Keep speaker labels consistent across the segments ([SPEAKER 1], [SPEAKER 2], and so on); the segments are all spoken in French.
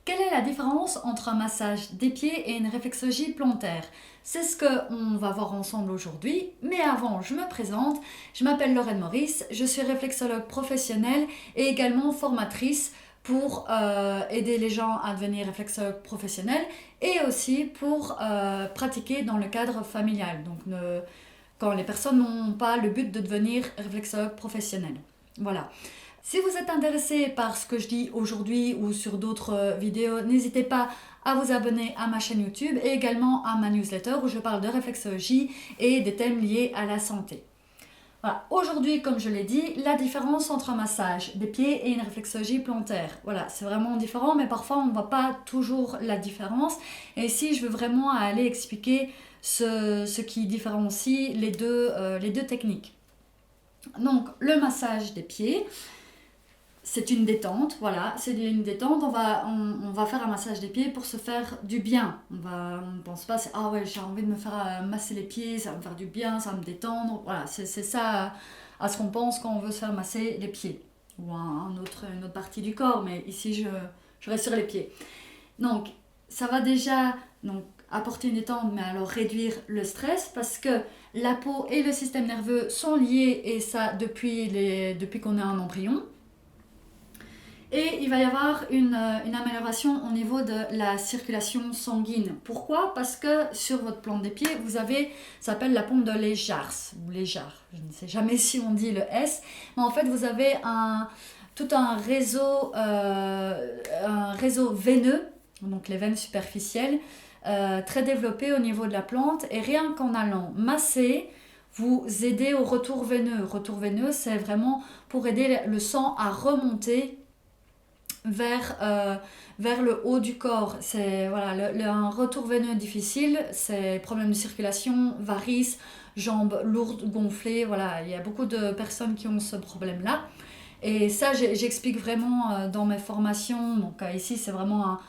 [SPEAKER 1] Quelle est la différence entre un massage des pieds et une réflexologie plantaire? C'est ce qu'on va voir ensemble aujourd'hui, mais avant, je me présente. Je m'appelle Lorraine Maurice, je suis réflexologue professionnelle et également formatrice pour aider les gens à devenir réflexologues professionnels et aussi pour pratiquer dans le cadre familial. Donc, quand les personnes n'ont pas le but de devenir réflexologue professionnel. Voilà. Si vous êtes intéressé par ce que je dis aujourd'hui ou sur d'autres vidéos, n'hésitez pas à vous abonner à ma chaîne YouTube et également à ma newsletter où je parle de réflexologie et des thèmes liés à la santé. Voilà. Aujourd'hui, comme je l'ai dit, la différence entre un massage des pieds et une réflexologie plantaire. Voilà, c'est vraiment différent, mais parfois on ne voit pas toujours la différence. Et ici, je veux vraiment aller expliquer ce qui différencie les deux techniques. Donc, le massage des pieds, c'est une détente, voilà, c'est une détente. On va faire un massage des pieds pour se faire du bien. On ne pense pas, ah ouais, j'ai envie de me faire masser les pieds, ça va me faire du bien, ça va me détendre. Voilà, c'est ça à ce qu'on pense quand on veut se faire masser les pieds. Ou une autre partie du corps, mais ici je reste sur les pieds. Donc, ça va déjà apporter une détente, mais alors réduire le stress parce que la peau et le système nerveux sont liés et ça depuis qu'on est un embryon. Et il va y avoir une amélioration au niveau de la circulation sanguine. Pourquoi? Parce que sur votre plante des pieds, vous avez, ça s'appelle la pompe de Lejars, ou Léjar, je ne sais jamais si on dit le S, mais en fait vous avez tout un réseau veineux, donc les veines superficielles, très développé au niveau de la plante, et rien qu'en allant masser, vous aidez au retour veineux. Retour veineux, c'est vraiment pour aider le sang à remonter vers le haut du corps. C'est voilà, un retour veineux difficile, c'est problème de circulation, varices, jambes lourdes, gonflées. Voilà, il y a beaucoup de personnes qui ont ce problème-là. Et ça, j'explique vraiment dans mes formations. Donc ici, c'est vraiment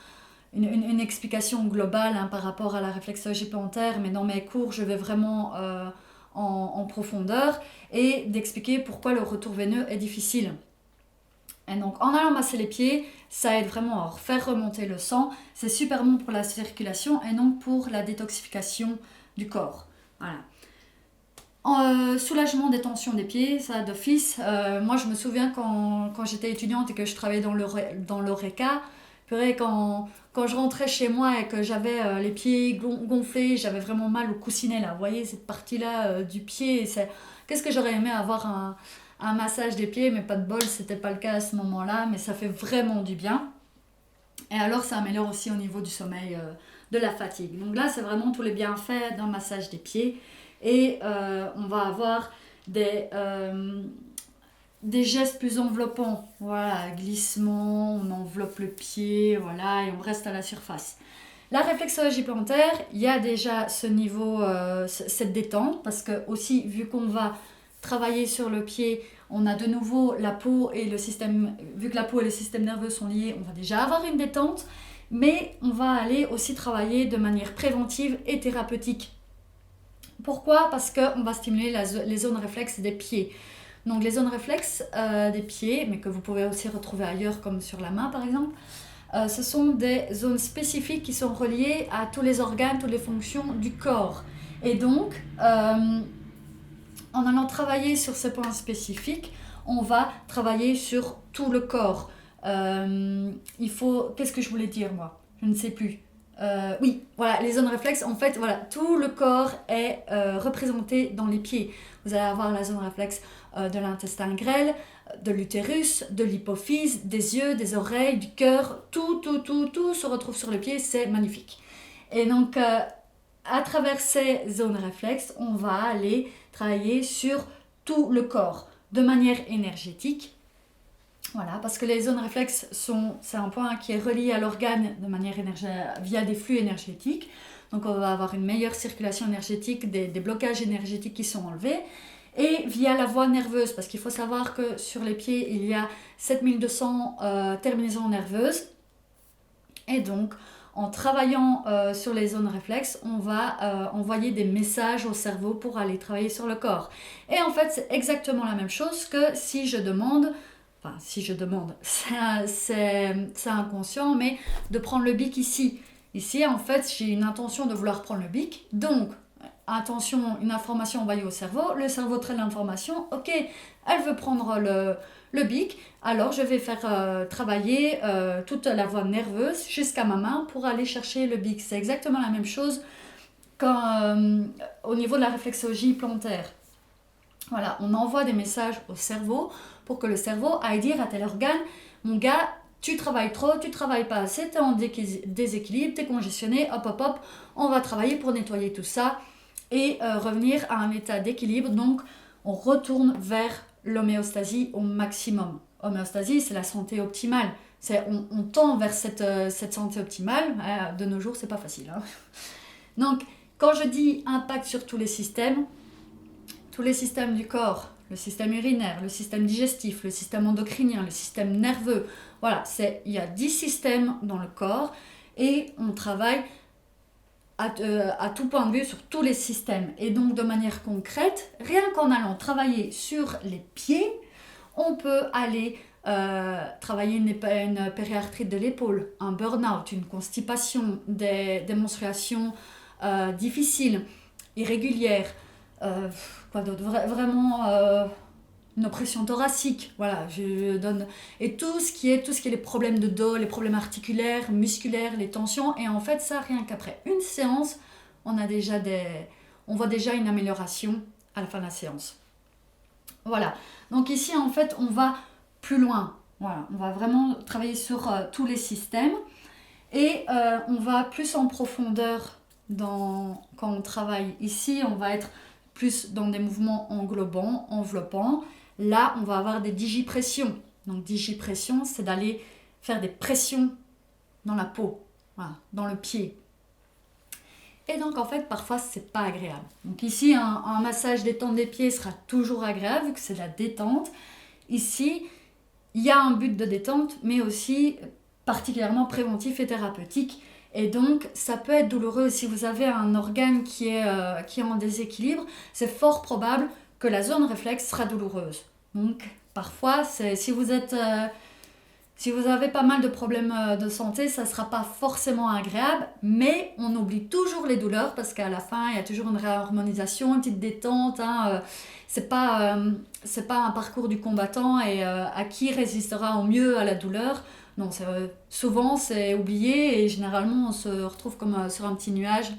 [SPEAKER 1] une explication globale par rapport à la réflexologie plantaire, mais dans mes cours, je vais vraiment en profondeur et d'expliquer pourquoi le retour veineux est difficile. Et donc en allant masser les pieds, ça aide vraiment à faire remonter le sang. C'est super bon pour la circulation et donc pour la détoxification du corps. Voilà. Soulagement des tensions des pieds, ça d'office. Moi je me souviens quand j'étais étudiante et que je travaillais dans l'ORECA, purée, quand je rentrais chez moi et que j'avais les pieds gonflés, j'avais vraiment mal au coussinet là. Vous voyez cette partie-là du pied, qu'est-ce que j'aurais aimé avoir un massage des pieds, mais pas de bol, c'était pas le cas à ce moment-là, mais ça fait vraiment du bien. Et alors ça améliore aussi au niveau du sommeil, de la fatigue. Donc là c'est vraiment tous les bienfaits d'un massage des pieds. Et on va avoir des gestes plus enveloppants. Voilà, glissement, on enveloppe le pied, voilà, et on reste à la surface. La réflexologie plantaire, il y a déjà ce niveau, cette détente, parce que aussi, vu qu'on va travailler sur le pied, on a de nouveau la peau et le système, vu que la peau et le système nerveux sont liés, on va déjà avoir une détente, mais on va aller aussi travailler de manière préventive et thérapeutique. Pourquoi? Parce qu'on va stimuler les zones réflexes des pieds. Donc les zones réflexes des pieds, mais que vous pouvez aussi retrouver ailleurs comme sur la main par exemple, ce sont des zones spécifiques qui sont reliées à tous les organes, toutes les fonctions du corps. Et donc, en allant travailler sur ces points spécifiques, on va travailler sur tout le corps. Qu'est-ce que je voulais dire moi? Je ne sais plus. Oui, voilà, les zones réflexes, en fait, voilà, tout le corps est représenté dans les pieds. Vous allez avoir la zone réflexe de l'intestin grêle, de l'utérus, de l'hypophyse, des yeux, des oreilles, du cœur, tout se retrouve sur le pied, c'est magnifique. Et donc, à travers ces zones réflexes, on va aller travailler sur tout le corps de manière énergétique. Voilà, parce que les zones réflexes c'est un point qui est relié à l'organe de manière via des flux énergétiques. Donc on va avoir une meilleure circulation énergétique, des blocages énergétiques qui sont enlevés. Et via la voie nerveuse, parce qu'il faut savoir que sur les pieds, il y a 7200 terminaisons nerveuses. Et donc, en travaillant sur les zones réflexes, on va envoyer des messages au cerveau pour aller travailler sur le corps. Et en fait, c'est exactement la même chose que si je demande enfin si je demande, c'est inconscient, mais de prendre le bic ici. Ici, en fait, j'ai une intention de vouloir prendre le bic, donc attention, une information envoyée au cerveau, le cerveau traite l'information, ok, elle veut prendre le bic, alors je vais faire travailler toute la voie nerveuse jusqu'à ma main pour aller chercher le bic. C'est exactement la même chose au niveau de la réflexologie plantaire. Voilà, on envoie des messages au cerveau pour que le cerveau aille dire à tel organe, mon gars, tu travailles trop, tu travailles pas assez, tu es en déséquilibre, tu es congestionné, hop hop hop, on va travailler pour nettoyer tout ça et revenir à un état d'équilibre. Donc on retourne vers l'homéostasie au maximum. Homéostasie, c'est la santé optimale. On tend vers cette santé optimale. De nos jours, c'est pas facile. Hein. Donc, quand je dis impact sur tous les systèmes du corps, le système urinaire, le système digestif, le système endocrinien, le système nerveux, voilà, il y a 10 systèmes dans le corps et on travaille à tout point de vue sur tous les systèmes. Et donc, de manière concrète, rien qu'en allant travailler sur les pieds, on peut aller travailler une périarthrite de l'épaule, un burn-out, une constipation, des menstruations difficiles, irrégulières, quoi d'autre, vraiment une oppression thoracique, voilà, je donne, et tout ce qui est les problèmes de dos, les problèmes articulaires, musculaires, les tensions, et en fait ça, rien qu'après une séance, on voit déjà une amélioration à la fin de la séance. Voilà, donc ici en fait on va plus loin, voilà, on va vraiment travailler sur tous les systèmes, et on va plus en profondeur quand on travaille ici, on va être plus dans des mouvements enveloppants. Là, on va avoir des digipressions. Donc, digipression, c'est d'aller faire des pressions dans la peau, voilà, dans le pied. Et donc, en fait, parfois, c'est pas agréable. Donc, ici, un massage détente des pieds sera toujours agréable, vu que c'est de la détente. Ici, il y a un but de détente, mais aussi particulièrement préventif et thérapeutique. Et donc, ça peut être douloureux si vous avez un organe qui est en déséquilibre. C'est fort probable que la zone réflexe sera douloureuse. Donc, parfois, si vous avez pas mal de problèmes de santé, ça ne sera pas forcément agréable, mais on oublie toujours les douleurs parce qu'à la fin, il y a toujours une réharmonisation, une petite détente. C'est pas un parcours du combattant et à qui résistera au mieux à la douleur. Non, souvent c'est oublié et généralement on se retrouve comme sur un petit nuage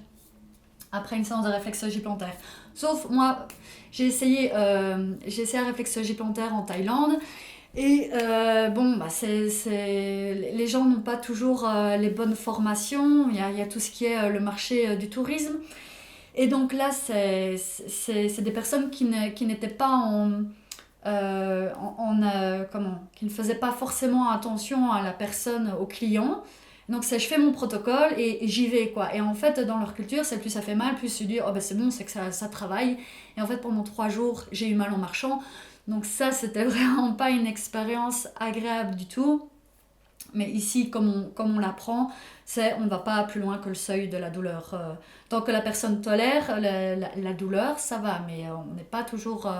[SPEAKER 1] après une séance de réflexologie plantaire. Sauf moi, j'ai essayé la réflexologie plantaire en Thaïlande et les gens n'ont pas toujours les bonnes formations. Il y a tout ce qui est le marché du tourisme. Et donc là, c'est des personnes qui n'étaient pas qui ne faisaient pas forcément attention à la personne, au client. Donc je fais mon protocole et j'y vais, quoi. Et en fait, dans leur culture, c'est plus ça fait mal, plus tu dis oh ben c'est bon, c'est que ça travaille. Et en fait, pendant 3 jours, j'ai eu mal en marchant. Donc ça, c'était vraiment pas une expérience agréable du tout. Mais ici, comme on l'apprend, on ne va pas plus loin que le seuil de la douleur. Tant que la personne tolère la douleur, ça va, mais on n'est pas toujours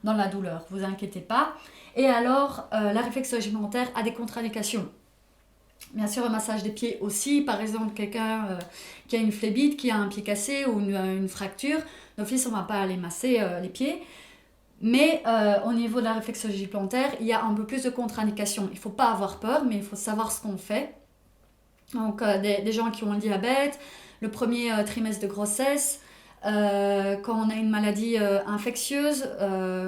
[SPEAKER 1] dans la douleur, vous inquiétez pas. Et alors, la réflexologie plantaire a des contre-indications. Bien sûr, un massage des pieds aussi. Par exemple, quelqu'un qui a une phlébite, qui a un pied cassé ou une fracture, d'office, on ne va pas aller masser les pieds. Mais au niveau de la réflexologie plantaire, il y a un peu plus de contre-indications. Il ne faut pas avoir peur, mais il faut savoir ce qu'on fait. Donc, des gens qui ont le diabète, le premier trimestre de grossesse, quand on a une maladie infectieuse,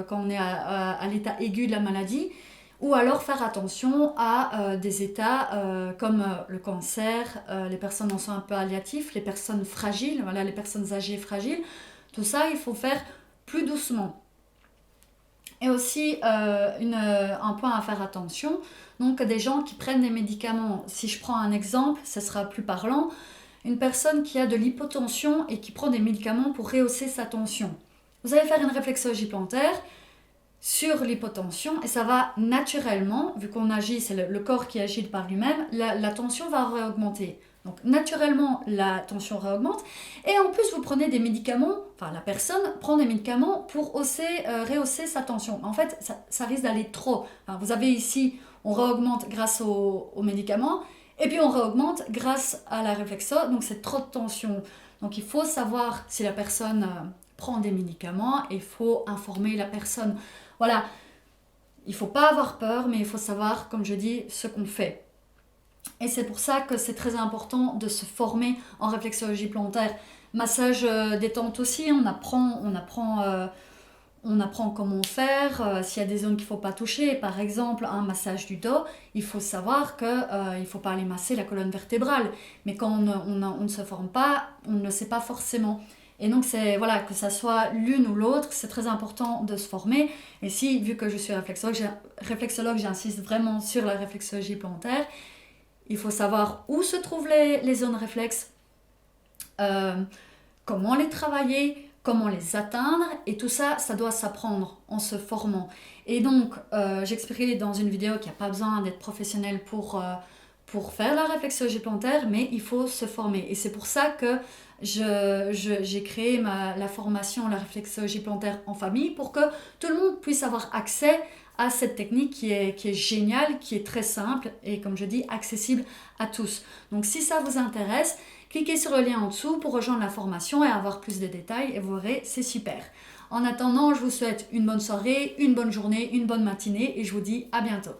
[SPEAKER 1] quand on est à l'état aigu de la maladie, ou alors faire attention à des états comme le cancer, les personnes en soins palliatifs, les personnes fragiles, voilà, les personnes âgées fragiles. Tout ça, il faut faire plus doucement. Et aussi, un point à faire attention, donc des gens qui prennent des médicaments. Si je prends un exemple, ce sera plus parlant. Une personne qui a de l'hypotension et qui prend des médicaments pour rehausser sa tension. Vous allez faire une réflexologie plantaire sur l'hypotension et ça va naturellement, vu qu'on agit, c'est le corps qui agit par lui-même, la tension va réaugmenter. Donc naturellement, la tension réaugmente. Et en plus, vous prenez des médicaments, enfin la personne prend des médicaments pour rehausser sa tension. En fait, ça risque d'aller trop. Enfin, vous avez ici, on réaugmente grâce aux médicaments, et puis on réaugmente grâce à la réflexo, donc c'est trop de tension. Donc il faut savoir si la personne prend des médicaments, et il faut informer la personne. Voilà, il ne faut pas avoir peur, mais il faut savoir, comme je dis, ce qu'on fait. Et c'est pour ça que c'est très important de se former en réflexologie plantaire. Massage détente aussi, on apprend comment faire, s'il y a des zones qu'il ne faut pas toucher. Par exemple, un massage du dos, il faut savoir qu'il ne faut pas aller masser la colonne vertébrale. Mais quand on ne se forme pas, on ne le sait pas forcément. Et donc, voilà, que ça soit l'une ou l'autre, c'est très important de se former. Et si, vu que je suis réflexologue, j'insiste vraiment sur la réflexologie plantaire. Il faut savoir où se trouvent les zones réflexes, comment les travailler, comment les atteindre, et tout ça, ça doit s'apprendre en se formant. Et donc, j'expliquerai dans une vidéo qu'il n'y a pas besoin d'être professionnel pour faire la réflexologie plantaire, mais il faut se former. Et c'est pour ça que j'ai créé la formation, la réflexologie plantaire en famille, pour que tout le monde puisse avoir accès à cette technique qui est géniale, qui est très simple et, comme je dis, accessible à tous. Donc si ça vous intéresse, cliquez sur le lien en dessous pour rejoindre la formation et avoir plus de détails, et vous verrez, c'est super. En attendant, je vous souhaite une bonne soirée, une bonne journée, une bonne matinée, et je vous dis à bientôt.